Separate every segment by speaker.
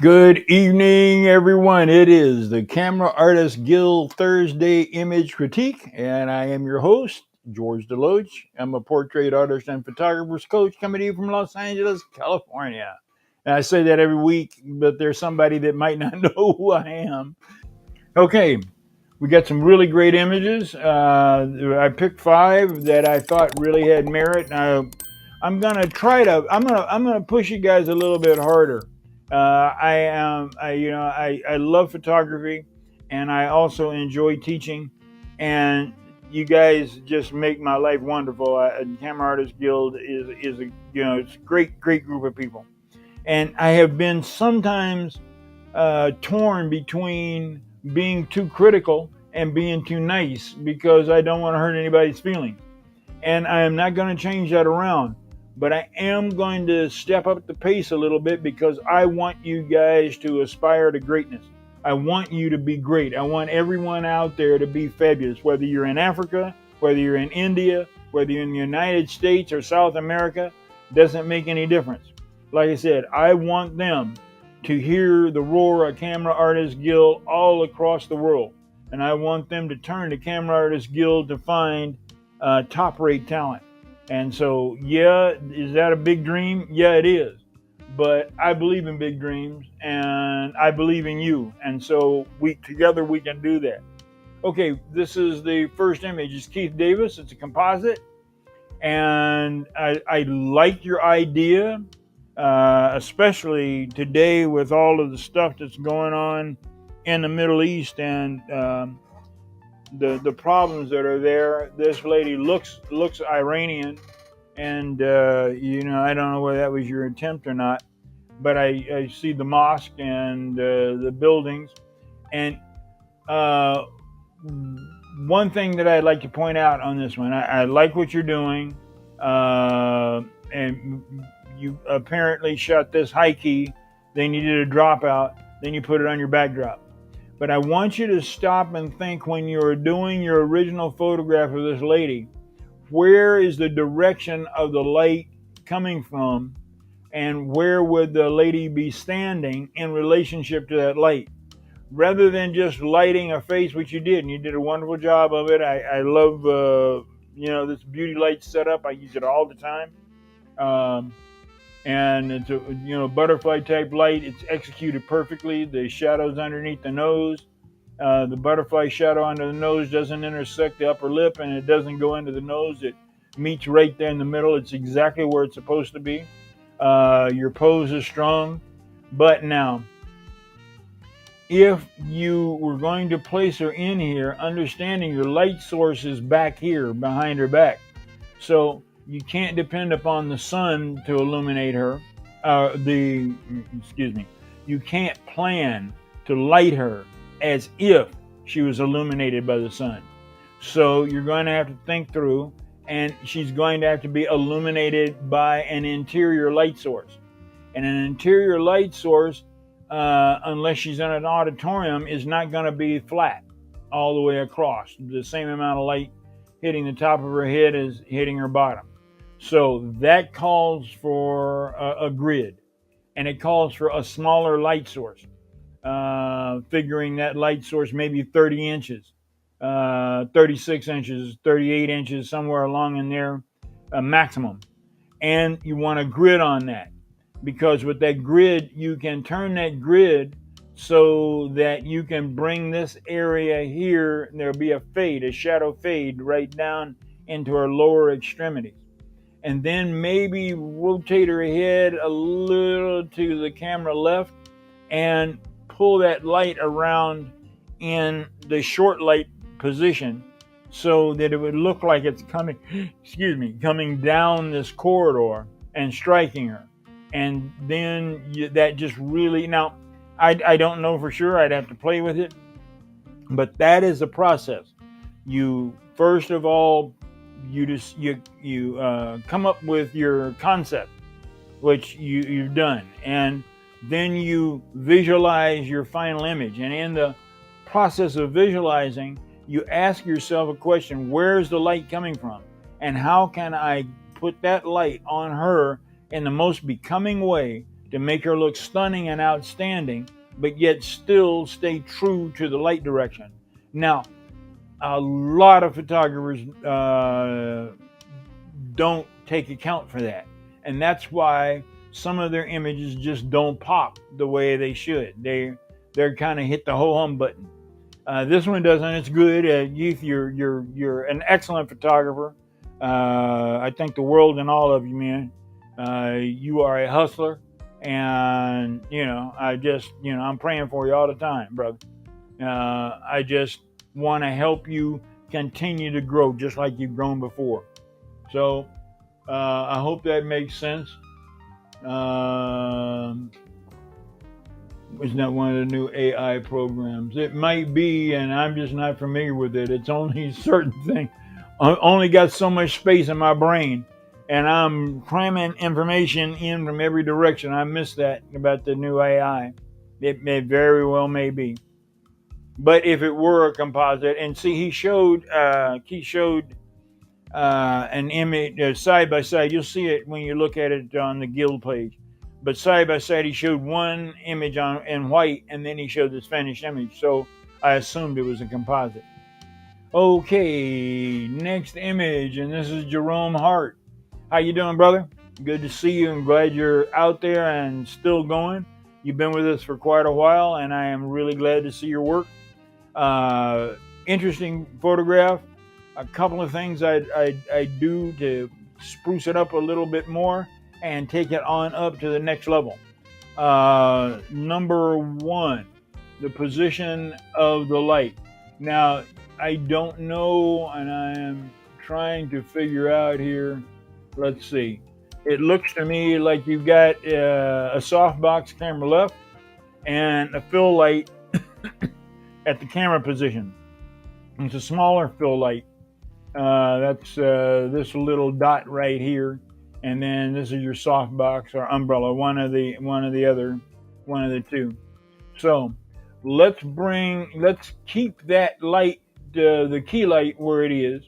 Speaker 1: Good evening, everyone. It is the Camera Artist Guild Thursday Image Critique, and I am your host, George DeLoache. I'm a portrait artist and photographer's coach coming to you from Los Angeles, California. And I say that every week, but there's somebody that might not know who I am. Okay, we got some really great images. I picked 5 that I thought really had merit. I'm gonna push you guys a little bit harder. I love photography, and I also enjoy teaching, and you guys just make my life wonderful. Camera Artist Guild is a it's a great group of people, and I have been sometimes torn between being too critical and being too nice because I don't want to hurt anybody's feelings. And I am not going to change that around, but I am going to step up the pace a little bit because I want you guys to aspire to greatness. I want you to be great. I want everyone out there to be fabulous, whether you're in Africa, whether you're in India, whether you're in the United States or South America, doesn't make any difference. Like I said, I want them to hear the roar of Camera Artist Guild all across the world. And I want them to turn to Camera Artist Guild to find top rate talent. And so, yeah, is that a big dream? Yeah, it is. But I believe in big dreams, and I believe in you. And so together we can do that. Okay, this is the first image. It's Keith Davis. It's a composite. And I like your idea, especially today with all of the stuff that's going on in the Middle East and the problems that are there. This lady looks Iranian, and I don't know whether that was your attempt or not, but I see the mosque and the buildings. And one thing that I'd like to point out on this one, I like what you're doing, and you apparently shot this high key, then you did a dropout, then you put it on your backdrop. But I want you to stop and think when you're doing your original photograph of this lady, where is the direction of the light coming from, and where would the lady be standing in relationship to that light? Rather than just lighting a face, which you did, and you did a wonderful job of it. I love, this beauty light setup. I use it all the time. And it's a, butterfly type light. It's executed perfectly. The shadows underneath the nose, the butterfly shadow under the nose doesn't intersect the upper lip, and it doesn't go into the nose. It meets right there in the middle. It's exactly where it's supposed to be. Your pose is strong. But now, if you were going to place her in here, understanding your light source is back here behind her back. So you can't depend upon the sun to illuminate her. You can't plan to light her as if she was illuminated by the sun. So you're going to have to think through, and she's going to have to be illuminated by an interior light source. And an interior light source, unless she's in an auditorium, is not going to be flat all the way across. The same amount of light hitting the top of her head as hitting her bottom. So that calls for a grid, and it calls for a smaller light source, figuring that light source maybe 30 inches, 36 inches, 38 inches, somewhere along in there, maximum. And you want a grid on that, because with that grid, you can turn that grid so that you can bring this area here, there'll be a fade, a shadow fade right down into her lower extremities. And then maybe rotate her head a little to the camera left and pull that light around in the short light position so that it would look like it's coming down this corridor and striking her. And then that just really, now I don't know for sure, I'd have to play with it, but that is the process. You first of all, you come up with your concept, which you've done, and then you visualize your final image. And in the process of visualizing, you ask yourself a question: where's the light coming from, and how can I put that light on her in the most becoming way to make her look stunning and outstanding, but yet still stay true to the light direction. Now, a lot of photographers don't take account for that. And that's why some of their images just don't pop the way they should. They're kind of hit the ho-hum button. This one doesn't. It's good. Youth, you're an excellent photographer. I thank the world and all of you, man. You are a hustler, and I'm praying for you all the time, brother. I just want to help you continue to grow just like you've grown before. So I hope that makes sense. It's not one of the new AI programs. It might be, and I'm just not familiar with it. It's only certain things. I only got so much space in my brain, and I'm cramming information in from every direction. I missed that about the new AI. It may very well may be. But if it were a composite, and see, he showed an image side by side. You'll see it when you look at it on the Guild page. But side by side, he showed one image in white, and then he showed this finished image. So I assumed it was a composite. Okay, next image, and this is Jerome Hart. How you doing, brother? Good to see you. I'm glad you're out there and still going. You've been with us for quite a while, and I am really glad to see your work. Interesting photograph. A couple of things I do to spruce it up a little bit more and take it on up to the next level. Number one, the position of the light. Now, I don't know, and I am trying to figure out here. Let's see. It looks to me like you've got a softbox camera left and a fill light at the camera position. It's a smaller fill light. That's this little dot right here, and then this is your softbox or umbrella, one of the two. So let's keep that light, the key light, where it is,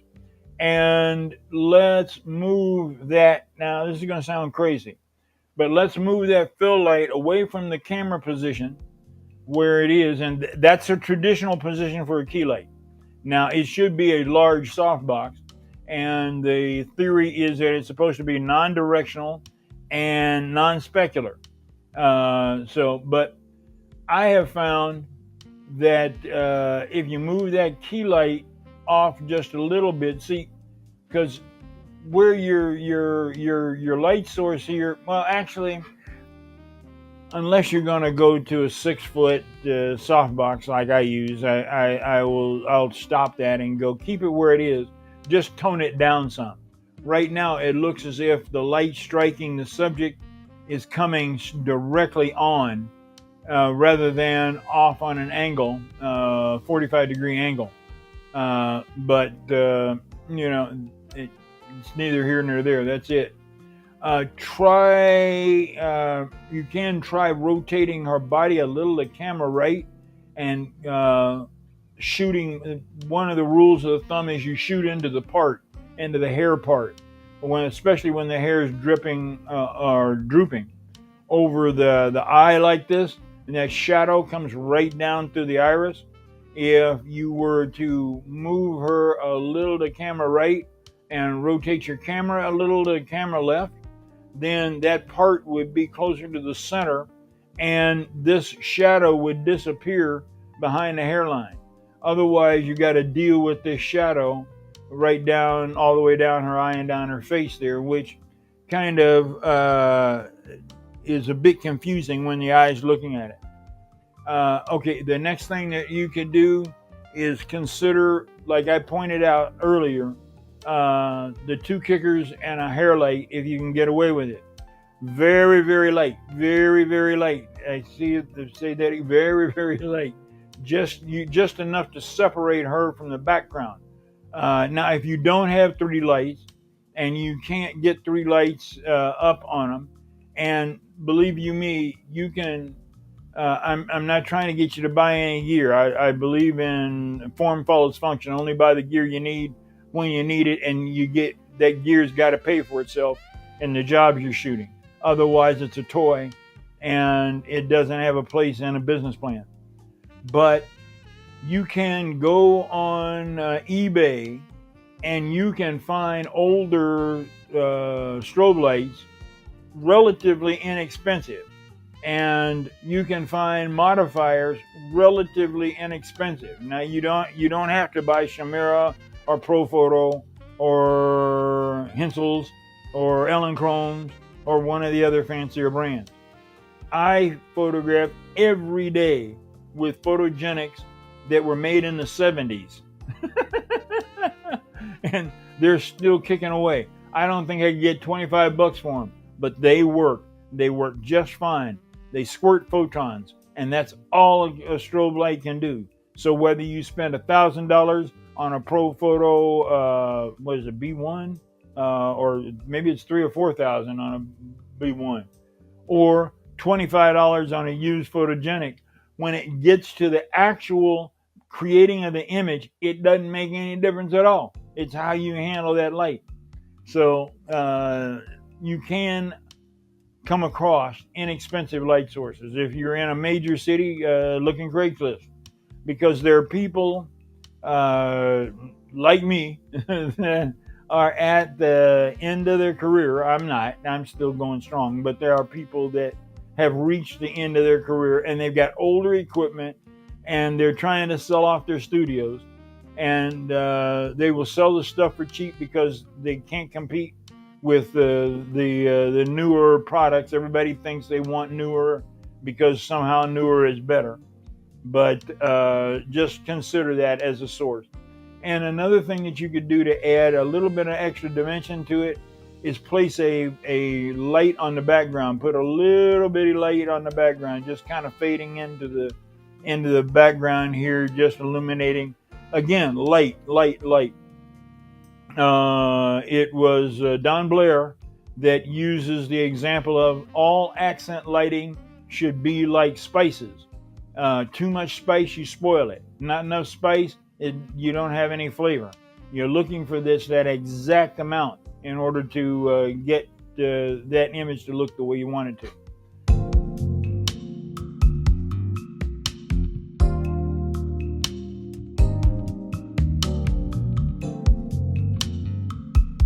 Speaker 1: and let's move that. Now this is going to sound crazy, but let's move that fill light away from the camera position where it is, and that's a traditional position for a key light. Now, it should be a large softbox, and the theory is that it's supposed to be non-directional and non-specular. But I have found that if you move that key light off just a little bit, see, because where your light source here, well, actually, unless you're going to go to a 6-foot softbox like I use, I'll stop that and go keep it where it is. Just tone it down some. Right now, it looks as if the light striking the subject is coming directly on, rather than off on an angle, 45-degree angle. But it's neither here nor there. That's it. You can try rotating her body a little to camera right, and shooting. One of the rules of the thumb is you shoot into the hair part, especially when the hair is dripping or drooping over the eye like this, and that shadow comes right down through the iris. If you were to move her a little to camera right and rotate your camera a little to camera left, then that part would be closer to the center, and this shadow would disappear behind the hairline. Otherwise, you got to deal with this shadow right down, all the way down her eye and down her face there, which kind of is a bit confusing when the eye is looking at it. Okay, the next thing that you could do is consider, like I pointed out earlier, the 2 kickers and a hair light, if you can get away with it. Very, very light. Very, very light. I see it say that very, very light. Just enough to separate her from the background. Now, if you don't have 3 lights and you can't get 3 lights up on them, and believe you me, you can. I'm not trying to get you to buy any gear. I believe in form follows function. Only buy the gear you need when you need it, and you get that gear's got to pay for itself in the jobs you're shooting. Otherwise, it's a toy, and it doesn't have a place in a business plan. But you can go on eBay and you can find older strobe lights relatively inexpensive, and you can find modifiers relatively inexpensive. Now you don't have to buy Chimera or Profoto or Hensel's or Elinchrome's or one of the other fancier brands. I photograph every day with photogenics that were made in the 70s. And they're still kicking away. I don't think I could get 25 bucks for them, but they work. They work just fine. They squirt photons, and that's all a strobe light can do. So whether you spend $1,000 on a Profoto, what is it, B1, or maybe it's $3,000 or $4,000 on a B1, or $25 on a used photogenic, when it gets to the actual creating of the image, it doesn't make any difference at all. It's how you handle that light. So you can come across inexpensive light sources if you're in a major city. Looking Craigslist, because there are people like me that are at the end of their career. I'm not. I'm still going strong, but there are people that have reached the end of their career and they've got older equipment and they're trying to sell off their studios, and they will sell the stuff for cheap because they can't compete with the newer products. Everybody thinks they want newer because somehow newer is better. But just consider that as a source. And another thing that you could do to add a little bit of extra dimension to it is place a light on the background. Put a little bitty light on the background, just kind of fading into the background here, just illuminating. Again, light. It was Don Blair that uses the example of all accent lighting should be like spices. Too much spice, you spoil it. Not enough spice, you don't have any flavor. You're looking for that exact amount in order to get that image to look the way you want it to.